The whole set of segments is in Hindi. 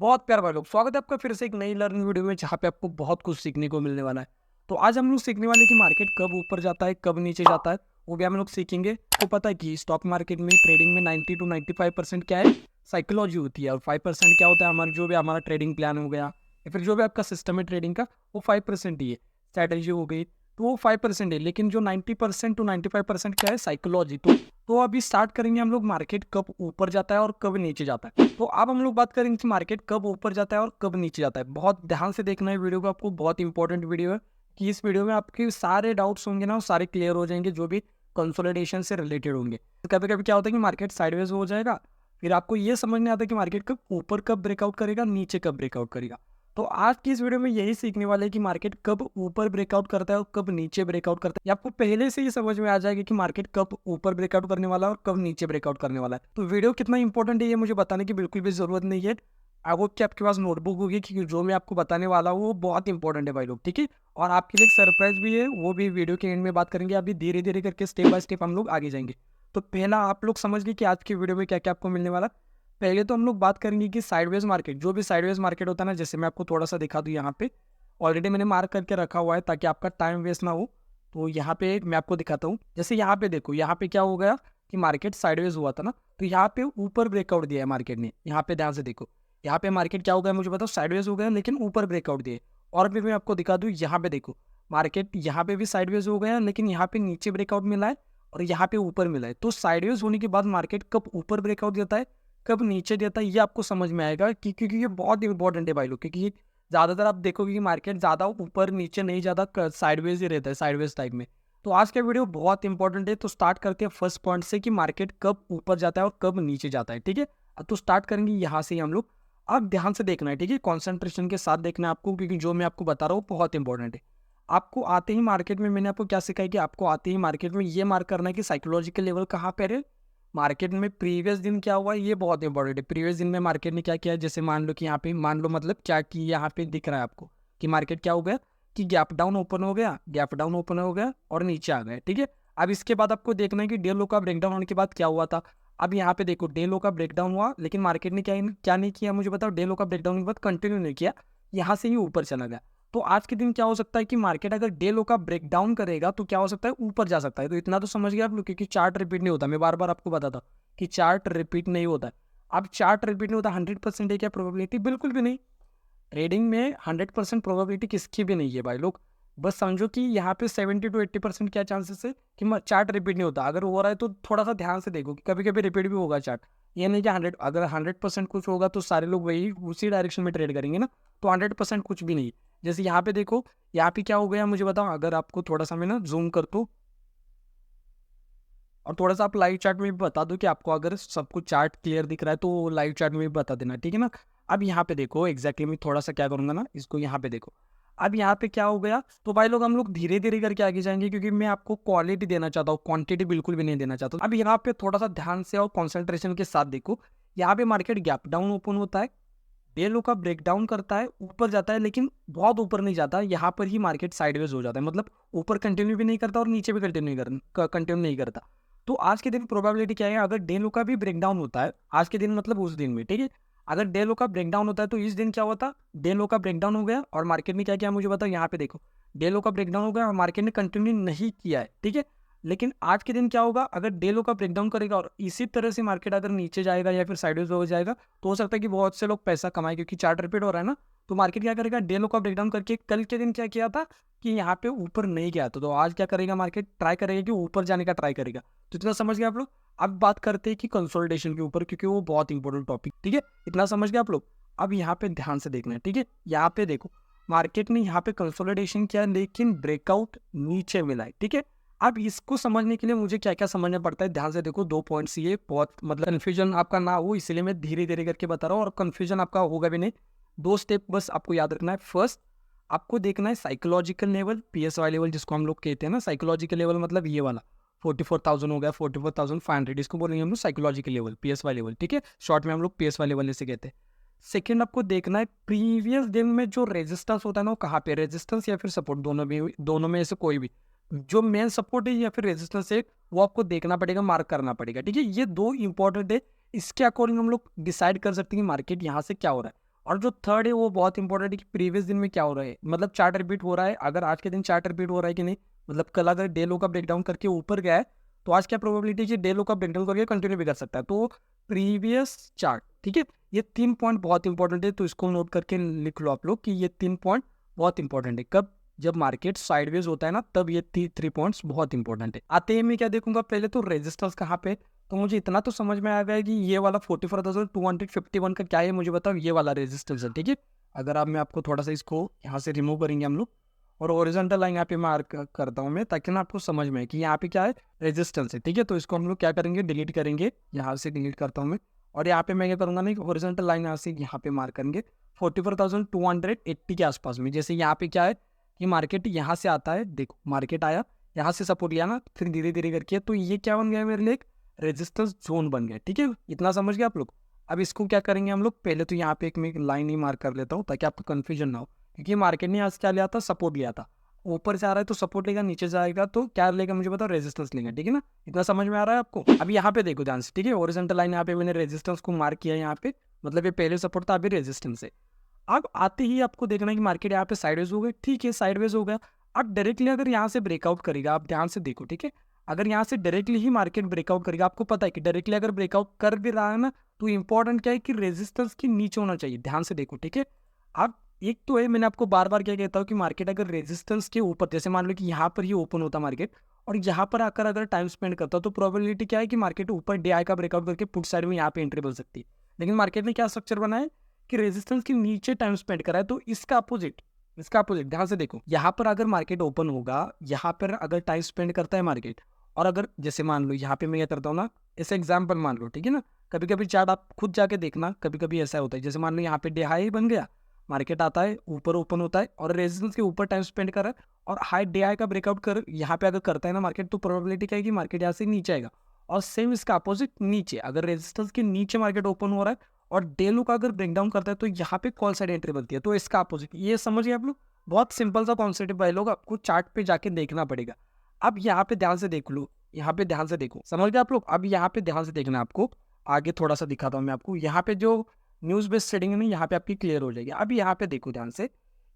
बहुत प्यार भाई लोग, स्वागत है आपका फिर से एक नई लर्निंग वीडियो में जहाँ पे आपको बहुत कुछ सीखने को मिलने वाला है। तो आज हम लोग सीखने वाले कि मार्केट कब ऊपर जाता है, कब नीचे जाता है, वो भी हम लोग सीखेंगे। आपको पता है कि स्टॉक मार्केट में ट्रेडिंग में 90 to 95% क्या है, साइकोलॉजी होती है, और 5% क्या होता है, हमारा जो भी हमारा ट्रेडिंग प्लान हो गया या फिर जो भी आपका सिस्टम है ट्रेडिंग का, वो 5% ही है। स्ट्रैटेजी हो गई तो वो 5% है, लेकिन जो 90% to 95% क्या है, साइकोलॉजी। तो अभी स्टार्ट करेंगे हम लोग मार्केट कब ऊपर जाता है और कब नीचे जाता है। तो अब हम लोग बात करेंगे कि मार्केट कब ऊपर जाता है और कब नीचे जाता है। बहुत ध्यान से देखना है वीडियो को, आपको बहुत इंपॉर्टेंट वीडियो है कि इस वीडियो में आपके सारे डाउट्स होंगे ना, वो सारे क्लियर हो जाएंगे जो भी कंसोलिडेशन से रिलेटेड होंगे। तो कभी कभी क्या होता है कि मार्केट साइडवेज हो जाएगा, फिर आपको ये समझ नहीं आता कि मार्केट कब ऊपर कब ब्रेकआउट करेगा, नीचे कब ब्रेकआउट करेगा। तो आज की इस वीडियो में यही सीखने वाले हैं कि मार्केट कब ऊपर ब्रेकआउट करता है और कब नीचे ब्रेकआउट करता है। ये आपको पहले से ही समझ में आ जाएगा कि मार्केट कब ऊपर ब्रेकआउट करने वाला है और कब नीचे ब्रेकआउट करने वाला है। तो वीडियो कितना इंपॉर्टेंट है ये मुझे बताने की बिल्कुल भी जरूरत नहीं है। आई होप कि आपके पास नोटबुक होगी, क्योंकि जो मैं आपको बताने वाला हूँ वो बहुत इंपॉर्टेंट है भाई लोग, ठीक है। और आपके लिए एक सरप्राइज भी है, वो भी वीडियो के एंड में बात करेंगे। अभी धीरे धीरे करके स्टेप बाय स्टेप हम लोग आगे जाएंगे। तो पहला आप लोग समझ लीजिए कि आज की वीडियो में क्या क्या आपको मिलने वाला है। पहले तो हम लोग बात करेंगे कि साइडवेज मार्केट, जो भी साइडवेज मार्केट होता है ना, जैसे मैं आपको थोड़ा सा दिखा दूँ यहाँ पे, ऑलरेडी मैंने मार्क करके रखा हुआ है ताकि आपका टाइम वेस्ट ना हो। तो यहाँ पे मैं आपको दिखाता हूँ। जैसे यहाँ पे देखो, यहाँ पे क्या हो गया कि मार्केट साइडवेज हुआ था ना, तो यहाँ पे ऊपर ब्रेकआउट दिया है मार्केट ने। यहाँ पे ध्यान से देखो, यहाँ पे मार्केट क्या हो गया मुझे बताओ, साइडवेज हो गया लेकिन ऊपर ब्रेकआउट दिए। और भी मैं आपको दिखा दूँ, यहाँ पे देखो मार्केट यहाँ पे भी साइडवेज हो गया, लेकिन यहाँ पे नीचे ब्रेकआउट मिला है और यहाँ पे ऊपर मिला है। तो साइडवेज होने के बाद मार्केट कब ऊपर ब्रेकआउट देता है, कब नीचे देता है, ये आपको समझ में आएगा कि क्योंकि ये बहुत इंपॉर्टेंट है भाई लोग। क्योंकि ज़्यादातर आप देखोगे कि मार्केट ज़्यादा ऊपर नीचे नहीं जाता, साइडवेज ही रहता है, साइडवेज टाइप में। तो आज का वीडियो बहुत इंपॉर्टेंट है। तो स्टार्ट करते हैं फर्स्ट पॉइंट से कि मार्केट कब ऊपर जाता है और कब नीचे जाता है, ठीक है। तो स्टार्ट करेंगे यहाँ से ही हम लोग। अब ध्यान से देखना है, ठीक है, कॉन्सेंट्रेशन के साथ देखना है आपको, क्योंकि जो मैं आपको बता रहा हूँ बहुत इंपॉर्टेंट है। आपको आते ही मार्केट में मैंने आपको क्या सिखाया कि आपको आते ही मार्केट में ये मार्क करना है कि साइकोलॉजिकल लेवल कहाँ पे है मार्केट में। प्रीवियस दिन क्या हुआ, ये बहुत इंपॉर्टेंट है। प्रीवियस दिन में मार्केट ने क्या किया, जैसे मान लो कि यहाँ पे, मान लो मतलब क्या कि यहाँ पे दिख रहा है आपको कि मार्केट क्या हो गया कि गैप डाउन ओपन हो गया, गैप डाउन ओपन हो गया और नीचे आ गया, ठीक है। अब इसके बाद आपको देखना है कि डे लो का ब्रेकडाउन होने के बाद क्या हुआ था। अब यहाँ पे देखो, डे लो का ब्रेकडाउन हुआ, लेकिन मार्केट ने क्या क्या नहीं किया मुझे बताओ। डे लो का ब्रेकडाउन के बाद कंटिन्यू नहीं किया, यहाँ से ही ऊपर चला गया। तो आज के दिन क्या हो सकता है कि मार्केट अगर डे लो का ब्रेकडाउन करेगा तो क्या हो सकता है, ऊपर जा सकता है। तो इतना तो समझ गया आप लोग, क्योंकि चार्ट रिपीट नहीं होता, मैं बार बार आपको बताता कि चार्ट रिपीट नहीं होता है। अब चार्ट रिपीट नहीं होता, 100% है क्या प्रोबेबिलिटी, बिल्कुल भी नहीं। ट्रेडिंग में 100% प्रोबेबिलिटी किसकी भी नहीं है भाई लोग। बस समझो कि यहाँ पे 70 to 80% क्या चांसेस है कि चार्ट रिपीट नहीं होता। अगर हो रहा है तो थोड़ा सा ध्यान से देखो कि कभी कभी रिपीट भी होगा चार्ट। ये नहीं कि 100% कुछ होगा तो सारे लोग वही उसी डायरेक्शन में ट्रेड करेंगे ना। तो 100% कुछ भी नहीं। जैसे यहाँ पे देखो, यहाँ पे क्या हो गया मुझे बताओ। अगर आपको थोड़ा सा मैं ना जूम कर दूँ और थोड़ा सा आप लाइव चार्ट में भी बता दो कि आपको अगर सब कुछ चार्ट क्लियर दिख रहा है तो लाइव चार्ट में भी बता देना, ठीक है ना। अब यहाँ पे देखो एग्जैक्टली मैं थोड़ा सा क्या करूँगा ना, इसको यहाँ पे देखो। अब यहाँ पे क्या हो गया, तो भाई लोग हम लोग धीरे धीरे करके आगे जाएंगे, क्योंकि मैं आपको क्वालिटी देना चाहता हूँ, क्वांटिटी बिल्कुल भी नहीं देना चाहता हूँ। अब यहाँ पे थोड़ा सा ध्यान से और कॉन्सेंट्रेशन के साथ देखो। यहाँ पे मार्केट गैप डाउन ओपन होता है, डे लो का ब्रेकडाउन करता है, ऊपर जाता है, लेकिन बहुत ऊपर नहीं जाता। यहाँ पर ही मार्केट साइडवेज हो जाता है, मतलब ऊपर कंटिन्यू भी नहीं करता और नीचे भी कंटिन्यू नहीं करता। तो आज के दिन प्रोबेबिलिटी क्या है, अगर डे लो का भी ब्रेकडाउन होता है आज के दिन, मतलब उस दिन में, ठीक है। अगर डे लो का ब्रेकडाउन होता है तो इस दिन क्या होता, डे लो का ब्रेकडाउन हो गया और मार्केट ने क्या किया मुझे बताओ। यहाँ पे देखो, डे लो का ब्रेकडाउन हो गया और मार्केट ने कंटिन्यू नहीं किया है, ठीक है। लेकिन आज के दिन क्या होगा, अगर डे लो का ब्रेकडाउन करेगा और इसी तरह से मार्केट अगर नीचे जाएगा या फिर साइडवेज हो जाएगा, तो हो सकता है कि बहुत से लोग पैसा कमाए, क्योंकि चार्ट रिपीट हो रहा है ना। तो मार्केट क्या करेगा, डे लो का ब्रेकडाउन करके कल के दिन क्या किया था कि यहाँ पे ऊपर नहीं गया था, तो आज क्या करेगा मार्केट, ट्राई करेगा कि ऊपर जाने का ट्राई करेगा। तो इतना समझ गए आप लोग। अब बात करते हैं कि कंसोलिडेशन के ऊपर, क्योंकि वो बहुत इंपॉर्टेंट टॉपिक, ठीक है। इतना समझ गए आप लोग। अब यहाँ पे ध्यान से देखना है, ठीक है। यहाँ पे देखो, मार्केट ने यहाँ पे कंसोलिडेशन किया, लेकिन ब्रेकआउट नीचे मिला है, ठीक है। अब इसको समझने के लिए मुझे क्या क्या समझना पड़ता है, ध्यान से देखो। 2 पॉइंट्स, ये बहुत मतलब कन्फ्यूजन आपका ना हो, इसलिए मैं धीरे धीरे करके बता रहा हूँ, और कन्फ्यूजन आपका होगा भी नहीं। 2 स्टेप बस आपको याद रखना है। फर्स्ट, आपको देखना है साइकोलॉजिकल लेवल, PSY लेवल जिसको हम लोग कहते हैं ना। साइकोलॉजिकल लेवल मतलब ये वाला 44,000 हो गया, 44,500, इसको बोलेंगे हम लोग साइकोलॉजिकल लेवल, PSY लेवल, ठीक है। शॉर्ट में हम लोग PSY लेवल इसे कहते हैं। सेकेंड, आपको देखना है प्रीवियस दिन में जो रेजिस्टेंस होता है ना, वो कहाँ पे, रेजिस्टेंस या फिर सपोर्ट, दोनों में से कोई भी जो मेन सपोर्ट है या फिर रेजिस्टेंस है, वो आपको देखना पड़ेगा, मार्क करना पड़ेगा, ठीक है। ये 2 इंपॉर्टेंट है। इसके अकॉर्डिंग हम लोग डिसाइड कर सकते हैं कि मार्केट यहाँ से क्या हो रहा है। और जो थर्ड है वो बहुत इंपॉर्टेंट है कि प्रीवियस दिन में क्या हो रहा है, मतलब चार्ट रिपीट हो रहा है, अगर आज के दिन चार्ट रिपीट हो रहा है कि नहीं, मतलब कल अगर डे लो का ब्रेकडाउन करके ऊपर गया है तो आज क्या प्रोबेबिलिटी है कि डे लो का ब्रेकडाउन करके कंटिन्यू भी कर सकता है। तो प्रीवियस चार्ट, ठीक है, ये 3 पॉइंट बहुत इंपॉर्टेंट है, तो इसको नोट करके लिख लो आप लोग कि ये 3 पॉइंट बहुत इंपॉर्टेंट है। कब? जब मार्केट साइडवेज होता है ना, तब ये 3 पॉइंट्स बहुत इंपॉर्टेंट है। आते ही मैं क्या देखूंगा, पहले तो रेजिस्टेंस कहाँ पे, तो मुझे इतना तो समझ में आ गया कि ये वाला 44,251 का क्या है, मुझे बताओ, ये वाला रेजिस्टेंस है, ठीक है। अगर आप, मैं आपको थोड़ा सा इसको यहाँ से रिमूव करेंगे हम लोग, और ओरिजेंटल लाइन यहाँ पे मार्क करता हूँ मैं, ताकि ना आपको समझ में आए कि यहाँ पे क्या है, रेजिस्टेंस है, ठीक है। तो इसको हम लोग क्या करेंगे, डिलीट करेंगे, यहाँ से डिलीट करता हूँ मैं, और यहाँ पे मैं क्या करूँगा ना, ओरिजेंटल लाइन यहाँ से यहाँ पे मार्क करेंगे 44,280 के आसपास में। जैसे यहाँ पे क्या है कि मार्केट यहाँ से आता है, देखो मार्केट आया, यहाँ से सपोर्ट लिया ना, फिर धीरे धीरे करके, तो ये क्या बन गया मेरे लिए, एक रेजिस्टेंस जोन बन गया, ठीक है। इतना समझ गए आप लोग। अब इसको क्या करेंगे हम लोग, पहले तो यहाँ पे एक मैं लाइन ही मार्क कर लेता हूँ ताकि आपको कन्फ्यूजन ना हो, क्योंकि मार्केट ने आज क्या लिया था, सपोर्ट लिया था, ऊपर से आ रहा है तो सपोर्ट लेगा, नीचे जाएगा तो क्या लेगा मुझे बताओ, रेजिस्टेंस लेगा, ठीक है ना। इतना समझ में आ रहा है आपको। अब यहाँ पे देखो ध्यान से, ठीक है, ओरिजेंटल लाइन यहाँ पे मैंने रेजिस्टेंस को मार्क किया यहाँ पे, मतलब ये पहले सपोर्ट था, अभी रेजिस्टेंस है। अब आते ही आपको देखना है कि मार्केट यहाँ पे साइडवेज हो गई, ठीक है, साइडवेज हो गया। अब डायरेक्टली अगर यहाँ से ब्रेकआउट करेगा, आप ध्यान से देखो, ठीक है, अगर यहाँ से डायरेक्टली ही मार्केट ब्रेकआउट करेगा, आपको पता है कि डायरेक्टली अगर ब्रेकआउट कर भी रहा है ना, तो इंपॉर्टेंट क्या है कि रेजिस्टेंस के नीचे होना चाहिए, ध्यान से देखो, ठीक है। अब एक तो है, मैंने आपको बार बार क्या कहता हूँ कि मार्केट अगर रेजिस्टेंस के ऊपर, जैसे मान लो कि यहाँ पर ही ओपन होता मार्केट और यहाँ पर आकर अगर टाइम स्पेंड करता, तो प्रोबेबिलिटी क्या है कि मार्केट ऊपर डे आई का ब्रेकआउट करके पुट साइड में यहाँ पे एंट्री बन सकती है। लेकिन मार्केट ने क्या स्ट्रक्चर बनाया कि रेजिस्टेंस के नीचे टाइम स्पेंड करा है, तो इसका अपोजिट ध्यान से देखो, यहाँ पर अगर मार्केट ओपन होगा, यहाँ पर अगर टाइम स्पेंड करता है मार्केट, और अगर जैसे मान लो यहाँ पे मैं क्या करता हूँ ना, ऐसे एग्जाम्पल मान लो, ठीक है ना, कभी कभी चार्ट आप खुद जाके देखना, कभी कभी ऐसा होता है, जैसे मान लो यहाँ पे डे हाई बन गया, मार्केट आता है ऊपर ओपन होता है और रेजिस्टेंस के ऊपर टाइम स्पेंड कर रहा है, और हाई डे हाई का ब्रेकआउट कर यहाँ पे अगर करता है ना मार्केट, तो प्रोबेबिलिटी क्या है कि मार्केट यहाँ से नीचे आएगा। और सेम इसका अपोजिट नीचे, अगर रेजिस्टेंस के नीचे मार्केट ओपन हो रहा है और डे लो का अगर ब्रेकडाउन करता है, तो यहाँ पे कॉल साइड एंट्री बनती है, तो इसका अपोजिट। ये समझिए आप लोग, बहुत सिंपल सा कॉन्सेप्ट है भाई लोग, आपको चार्ट पे जाके देखना पड़ेगा। अब यहाँ पे ध्यान से देख लो, यहाँ पे ध्यान से देखो, समझ गए आप लोग। अब यहाँ पे ध्यान से देखना, आपको आगे थोड़ा सा दिखाता हूँ मैं आपको, यहाँ पे जो न्यूज़ बेस्ड ट्रेडिंग है ना, यहाँ पे आपकी क्लियर हो जाएगी। अब यहाँ पे देखो ध्यान से,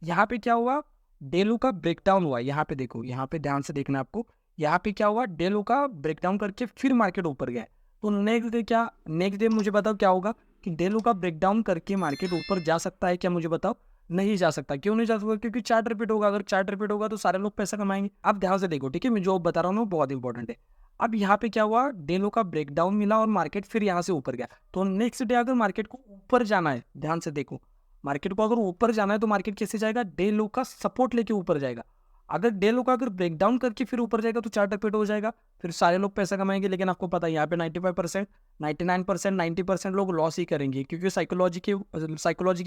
यहाँ पे क्या हुआ, डेलो का ब्रेकडाउन हुआ, यहाँ पे देखो, यहाँ पे ध्यान से देखना आपको, यहाँ पे क्या हुआ, डेलो का ब्रेकडाउन करके फिर मार्केट ऊपर गया है। तो नेक्स्ट डे क्या, नेक्स्ट डे मुझे बताओ क्या होगा कि डेलो का ब्रेकडाउन करके मार्केट ऊपर जा सकता है क्या, मुझे बताओ। नहीं जा सकता। क्यों नहीं जा सकता? क्योंकि चार्ट रिपीट होगा, अगर चार्ट रिपीट होगा तो सारे लोग पैसा कमाएंगे। अब ध्यान से देखो, ठीक है, मैं जो बता रहा हूँ ना बहुत इंपॉर्टेंट है। अब यहाँ पे क्या हुआ, डेलो का ब्रेकडाउन मिला और मार्केट फिर यहाँ से ऊपर गया। तो नेक्स्ट डे अगर मार्केट को ऊपर जाना है, ध्यान से देखो, मार्केट को अगर ऊपर जाना है तो मार्केट कैसे जाएगा, डे लो का सपोर्ट लेके ऊपर जाएगा। अगर डे लो का अगर ब्रेकडाउन करके फिर ऊपर जाएगा तो चार्ट रिपीट हो जाएगा, फिर सारे लोग पैसा कमाएंगे। लेकिन आपको पता है यहाँ पे 95%, 99%, 90% लोग लॉस ही करेंगे, क्योंकि साइकोलॉजी की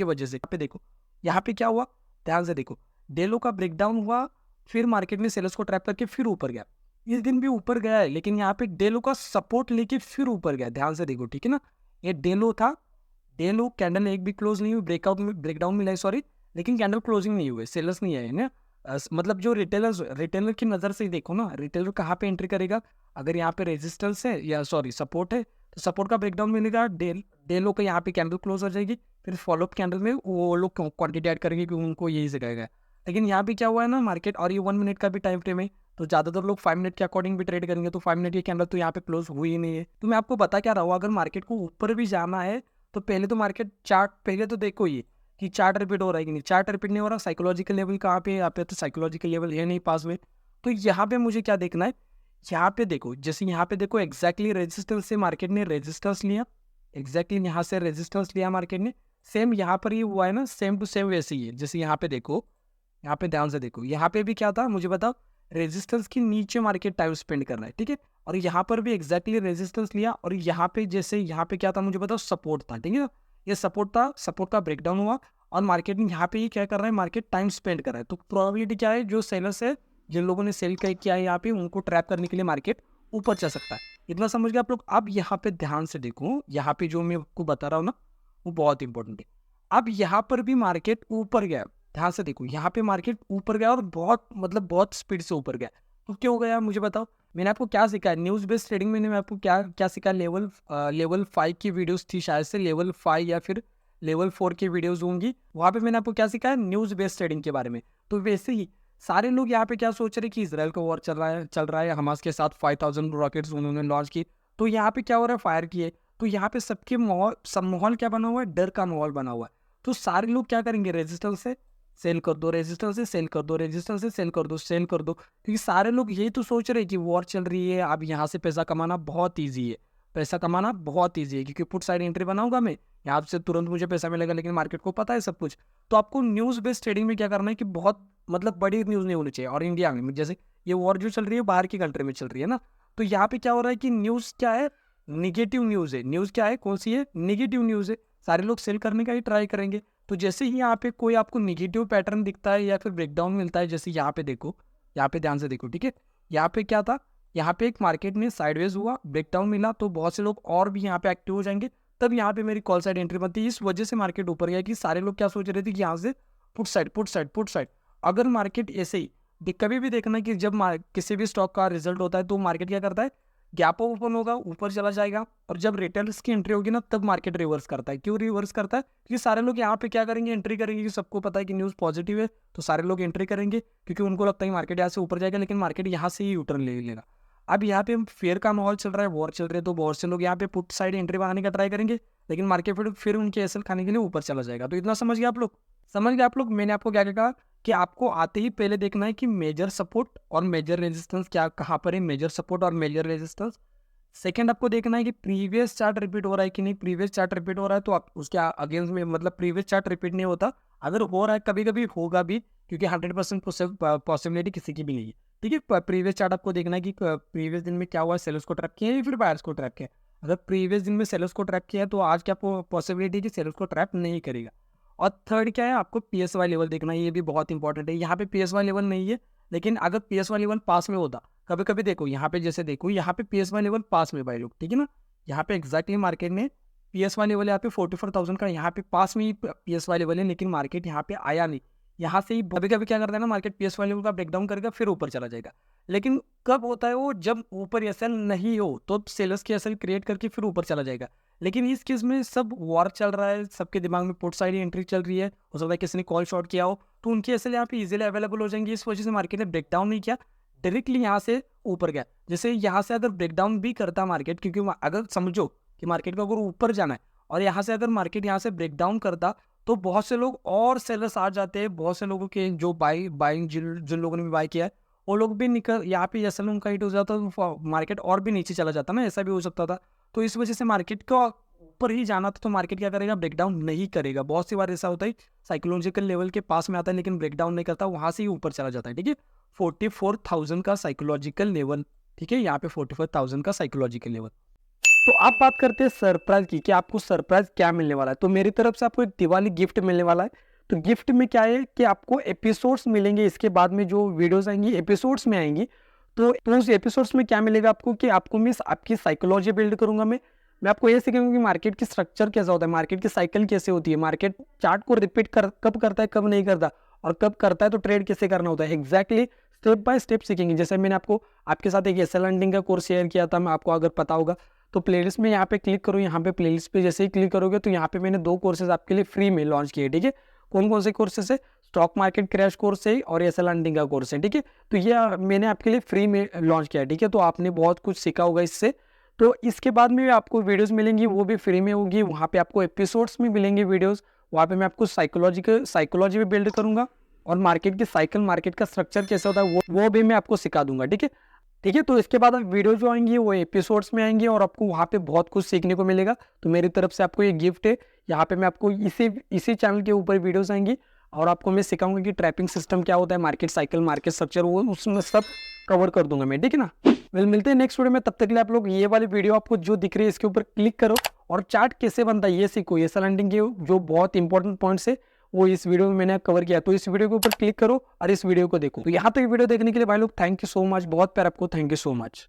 वजह से। यहाँ पे देखो, यहाँ पे क्या हुआ, ध्यान से देखो, डे लो का ब्रेकडाउन हुआ, फिर मार्केट ने सेलर्स को ट्रैप करके फिर ऊपर गया। इस दिन भी ऊपर गया है, लेकिन यहाँ पे डे लो का सपोर्ट लेके फिर ऊपर गया। ध्यान से देखो, ठीक है ना, ये डे लो था, डे लो कैंडल एक भी क्लोज नहीं हुई, ब्रेकआउट में ब्रेकडाउन मिला है, सॉरी, लेकिन कैंडल क्लोजिंग नहीं हुए, सेलर्स नहीं आए ना। मतलब जो रिटेलर की नज़र से ही देखो ना, रिटेलर कहाँ पे एंट्री करेगा, अगर यहाँ पे रेजिस्टेंस है या सॉरी सपोर्ट है, तो सपोर्ट का ब्रेकडाउन मिलेगा, डे लो का यहाँ पे कैंडल क्लोज हो जाएगी, फिर फॉलोअप कैंडल में वो लोग क्वांटिटी ऐड करेंगे क्योंकि उनको यही सिखाएगा। लेकिन यहाँ पे क्या हुआ है ना, मार्केट, और ये 1 मिनट का भी टाइम फ्रेम है, तो ज़्यादातर लोग 5 मिनट के अकॉर्डिंग भी ट्रेड करेंगे, तो 5 मिनट की कैंडल तो यहाँ पे क्लोज हुई ही नहीं है। तो मैं आपको बता क्या रहा हूँ, अगर मार्केट को ऊपर भी जाना है तो पहले तो मार्केट चार्ट, पहले तो देखो ये कि चार्ट रिपीट हो रहा है कि नहीं। चार्ट रिपीट नहीं हो रहा, साइकोलॉजिकल लेवल कहाँ पे है, यहाँ पे तो साइकोलॉजिकल लेवल है नहीं पास में। तो यहाँ पे मुझे क्या देखना है, यहाँ पे देखो, जैसे यहाँ पे देखो एग्जैक्टली रेजिस्टेंस से मार्केट ने रेजिस्टेंस लिया, एग्जैक्टली यहाँ से रेजिस्टेंस लिया मार्केट ने, सेम यहाँ पर ही हुआ है ना, सेम टू सेम वैसे ही है। जैसे यहाँ पे देखो, यहाँ पे ध्यान से देखो, यहाँ पे भी क्या था मुझे बताओ, रेजिस्टेंस के नीचे मार्केट टाइम स्पेंड कर रहा है, ठीक है। और यहाँ पर भी एग्जैक्टली रेजिस्टेंस लिया, और यहाँ पे जैसे यहाँ पे क्या था मुझे बताओ, सपोर्ट था, ठीक है ना, ये सपोर्ट था, सपोर्ट का ब्रेकडाउन हुआ और मार्केट में यहाँ पे ही क्या कर रहा है, मार्केट टाइम स्पेंड कर रहा है। तो प्रोबेबिलिटी क्या है, जो सेलर्स है, जिन लोगों ने सेल किया है यहाँ पे, उनको ट्रैप करने के लिए मार्केट ऊपर चल सकता है। इतना समझ गए आप लोग। अब यहाँ पे ध्यान से देखो, यहाँ पे जो मैं आपको बता रहा हूँ ना, वो बहुत इंपॉर्टेंट है। अब यहाँ पर भी मार्केट ऊपर गया, ध्यान से देखो, यहाँ पे मार्केट ऊपर गया और बहुत, मतलब बहुत स्पीड से ऊपर गया। तो क्यों गया मुझे बताओ, मैंने आपको क्या सिखाया न्यूज़ बेस्ड ट्रेडिंग में, मैं आपको क्या क्या सिखाया, लेवल 5 की वीडियोस थी शायद से, लेवल 5 या फिर लेवल 4 की वीडियोस होंगी, वहाँ पे मैंने आपको क्या सिखाया, न्यूज़ बेस्ड ट्रेडिंग के बारे में। तो वैसे ही सारे लोग यहाँ पे क्या सोच रहे हैं कि इसराइल का वॉर चल रहा है हमास के साथ, 5000 रॉकेट्स उन्होंने लॉन्च की। तो यहाँ पे क्या हो रहा है, फायर किए। तो यहाँ पे सबके माहौल क्या बना हुआ है, डर का माहौल बना हुआ है। तो सारे लोग क्या करेंगे, रेजिस्टेंस से सेल कर दो, रेजिस्टेंस से सेल कर दो, रेजिस्टेंस से सेल कर दो, सेल कर दो, क्योंकि सारे लोग यही तो सोच रहे हैं कि वॉर चल रही है, अब यहाँ से पैसा कमाना बहुत ईजी है। पैसा कमाना बहुत ईजी है क्योंकि पुट साइड एंट्री बनाऊंगा मैं, यहाँ से तुरंत मुझे पैसा मिलेगा, लेकिन मार्केट को पता है सब कुछ। तो आपको न्यूज़ बेस्ड ट्रेडिंग में क्या करना है कि बहुत मतलब बड़ी न्यूज़ नहीं होनी चाहिए। और इंडिया में जैसे ये वॉर जो चल रही है बाहर की कंट्री में चल रही है ना, तो यहाँ पे क्या हो रहा है कि न्यूज़ क्या है, निगेटिव न्यूज़ है। न्यूज़ क्या है, कौन सी है, निगेटिव न्यूज़ है। सारे लोग सेल करने का ही ट्राई करेंगे। तो जैसे ही यहाँ पे कोई आपको निगेटिव पैटर्न दिखता है या फिर ब्रेकडाउन मिलता है, जैसे यहाँ पे देखो, यहाँ पे ध्यान से देखो, ठीक है। यहाँ पे क्या था, यहाँ पे एक मार्केट में साइडवेज हुआ, ब्रेकडाउन मिला, तो बहुत से लोग और भी यहाँ पे एक्टिव हो जाएंगे। तब यहाँ पे मेरी कॉल साइड एंट्री बनती है। इस वजह से मार्केट ऊपर गया कि सारे लोग क्या सोच रहे थे कि यहाँ से put side, put side, put side. अगर मार्केट ऐसे ही कभी भी देखना कि जब किसी भी स्टॉक का रिजल्ट होता है तो मार्केट क्या करता है, गैप ओपन होगा, ऊपर चला जाएगा, और जब रिटेलर्स की एंट्री होगी ना तब मार्केट रिवर्स करता है। क्यों रिवर्स करता है, क्योंकि सारे लोग यहाँ पे क्या करेंगे, एंट्री करेंगे, कि सबको पता है कि न्यूज़ पॉजिटिव है, तो सारे लोग एंट्री करेंगे क्योंकि उनको लगता है मार्केट यहाँ से ऊपर जाएगा, लेकिन मार्केट यहाँ से ही यूटर्न ले लेगा। अब यहाँ पे फेयर का माहौल चल रहा है, वॉर चल रही है, तो बहुत से लोग यहाँ पे पुट साइड एंट्री बनाने का ट्राई करेंगे, लेकिन मार्केट फिर उनके एसएल खाने के लिए ऊपर चला जाएगा। तो इतना समझ गए आप लोग, समझ गए आप लोग। मैंने आपको क्या कहा कि आपको आते ही पहले देखना है कि मेजर सपोर्ट और मेजर रेजिस्टेंस क्या कहाँ पर है, मेजर सपोर्ट और मेजर रेजिस्टेंस। सेकंड आपको देखना है कि प्रीवियस चार्ट रिपीट हो रहा है कि नहीं। प्रीवियस चार्ट रिपीट हो रहा है तो आप उसके अगेंस्ट में, मतलब प्रीवियस चार्ट रिपीट नहीं होता, अगर हो रहा है कभी कभी होगा भी, क्योंकि 100% पॉसिबिलिटी किसी की भी नहीं है, ठीक है। प्रीवियस चार्ट आपको देखना है कि प्रीवियस दिन में क्या हुआ, सेलर्स को ट्रैप किया है या फिर बायर्स को ट्रैप किया है। अगर प्रीवियस दिन में सेलर्स को ट्रैप किया है तो आज क्या पॉसिबिलिटी है कि सेलर्स को ट्रैप नहीं करेगा। और थर्ड क्या है, आपको पीएसवाई लेवल देखना है, ये भी बहुत इंपॉर्टेंट है। यहाँ पे पीएसवाई लेवल नहीं है, लेकिन अगर पीएसवाई लेवल पास में होता, कभी कभी देखो यहाँ पे, जैसे देखो यहाँ पे पीएसवाई लेवल पास में भाई लोग, ठीक है ना। यहाँ पे एग्जैक्टली मार्केट में पीएसवाई लेवल यहाँ पे 44,000 का यहाँ पे पास में ही पीएसवाई लेवल है, लेकिन मार्केट यहाँ पे आया नहीं। यहाँ से ही कभी कभी क्या करता है ना, मार्केट पीएसवाई लेवल का ब्रेकडाउन करेगा फिर ऊपर चला जाएगा। लेकिन कब होता है वो, जब ऊपर एसएल नहीं हो तो सेलर्स की एसएल क्रिएट करके फिर ऊपर चला जाएगा। लेकिन इस केस में सब वॉर चल रहा है, सबके दिमाग में पुट साइड एंट्री चल रही है, हो सकता है किसी ने कॉल शॉर्ट किया हो, तो उनकी एसएल यहाँ पे इजीली अवेलेबल हो जाएंगी। इस वजह से मार्केट ने ब्रेकडाउन नहीं किया, डायरेक्टली यहाँ से ऊपर गया। जैसे यहाँ से अगर ब्रेकडाउन भी करता मार्केट, क्योंकि अगर समझो कि मार्केट को अगर ऊपर जाना है और यहाँ से अगर मार्केट यहाँ से ब्रेकडाउन करता तो बहुत से लोग और सेलर्स आ जाते हैं, बहुत से लोगों के जो बाइंग जिन लोगों ने भी बाय किया है वो लोग भी निकल, यहाँ पे एसएल उनका हिट हो जाता तो मार्केट और भी नीचे चला जाता ना, ऐसा भी हो सकता था। तो इस वजह से मार्केट को ऊपर ही जाना था, तो मार्केट क्या करेगा, ब्रेकडाउन नहीं करेगा। बहुत सी बार ऐसा होता है साइकोलॉजिकल लेवल के पास में आता है लेकिन ब्रेकडाउन नहीं करता, वहाँ से ही ऊपर चला जाता है, ठीक है। 44,000 का साइकोलॉजिकल लेवल, ठीक है, यहाँ पे 44,000 का साइकोलॉजिकल लेवल। तो आप बात करते हैं सरप्राइज की कि आपको सरप्राइज क्या मिलने वाला है। तो मेरी तरफ से आपको एक दिवाली गिफ्ट मिलने वाला है। तो गिफ्ट में क्या है कि आपको एपिसोड्स मिलेंगे, इसके बाद में जो वीडियोस आएंगी एपिसोड्स में आएंगी। तो उस एपिसोड्स में क्या मिलेगा आपको कि आपको मैं आपकी साइकोलॉजी बिल्ड करूंगा। मैं आपको ये सिखाऊंगा कि मार्केट की स्ट्रक्चर कैसा होता है, मार्केट की साइकिल कैसे होती है, मार्केट चार्ट को रिपीट कब करता है, कब नहीं करता, और कब करता है तो ट्रेड कैसे करना होता है, एग्जैक्टली स्टेप बाय स्टेप सीखेंगे। जैसे मैंने आपके साथ एक एसएल लर्निंग का कोर्स शेयर किया था, मैं आपको अगर पता होगा तो प्लेलिस्ट में यहाँ पे क्लिक करो, यहाँ पे प्लेलिस्ट पे जैसे ही क्लिक करोगे तो यहाँ पे मैंने 2 कोर्सेज आपके लिए फ्री में लॉन्च किए, ठीक है। कौन कौन से कोर्सेज है, स्टॉक मार्केट क्रैश कोर्स है और एसएल लर्निंग का कोर्स है, ठीक है। तो ये मैंने आपके लिए फ्री में लॉन्च किया, ठीक है। तो आपने बहुत कुछ सीखा होगा इससे। तो इसके बाद में आपको वीडियोस मिलेंगी, वो भी फ्री में होगी। वहाँ पे आपको एपिसोड्स में मिलेंगे वीडियोस, वहाँ पे मैं आपको साइकोलॉजी भी बिल्ड करूंगा, और मार्केट की साइकिल, मार्केट का स्ट्रक्चर कैसे होता है वो भी मैं आपको सिखा दूंगा, ठीक है। ठीक है, तो इसके बाद वीडियो जो आएंगी वो एपिसोड्स में आएंगी और आपको वहाँ पे बहुत कुछ सीखने को मिलेगा। तो मेरी तरफ से आपको ये गिफ्ट है। यहाँ पे मैं आपको इसी चैनल के ऊपर वीडियोस आएंगी और आपको मैं सिखाऊंगा कि ट्रैपिंग सिस्टम क्या होता है, मार्केट साइकिल, मार्केट स्ट्रक्चर, वो उसमें सब कवर कर दूंगा मैं, ठीक है ना। मिलते हैं नेक्स्ट वीडियो में, तब तक के लिए आप लोग ये वाली वीडियो आपको जो दिख रही है इसके ऊपर क्लिक करो और चार्ट कैसे बनता है ये सीखो। ये लैंडिंग के जो बहुत इंपॉर्टेंट पॉइंट्स है वो इस वीडियो में मैंने कवर किया। तो इस वीडियो के ऊपर क्लिक करो और इस वीडियो को देखो। तो यहाँ तक वीडियो देखने के लिए भाई लोग थैंक यू सो मच, बहुत प्यार आपको, थैंक यू सो मच।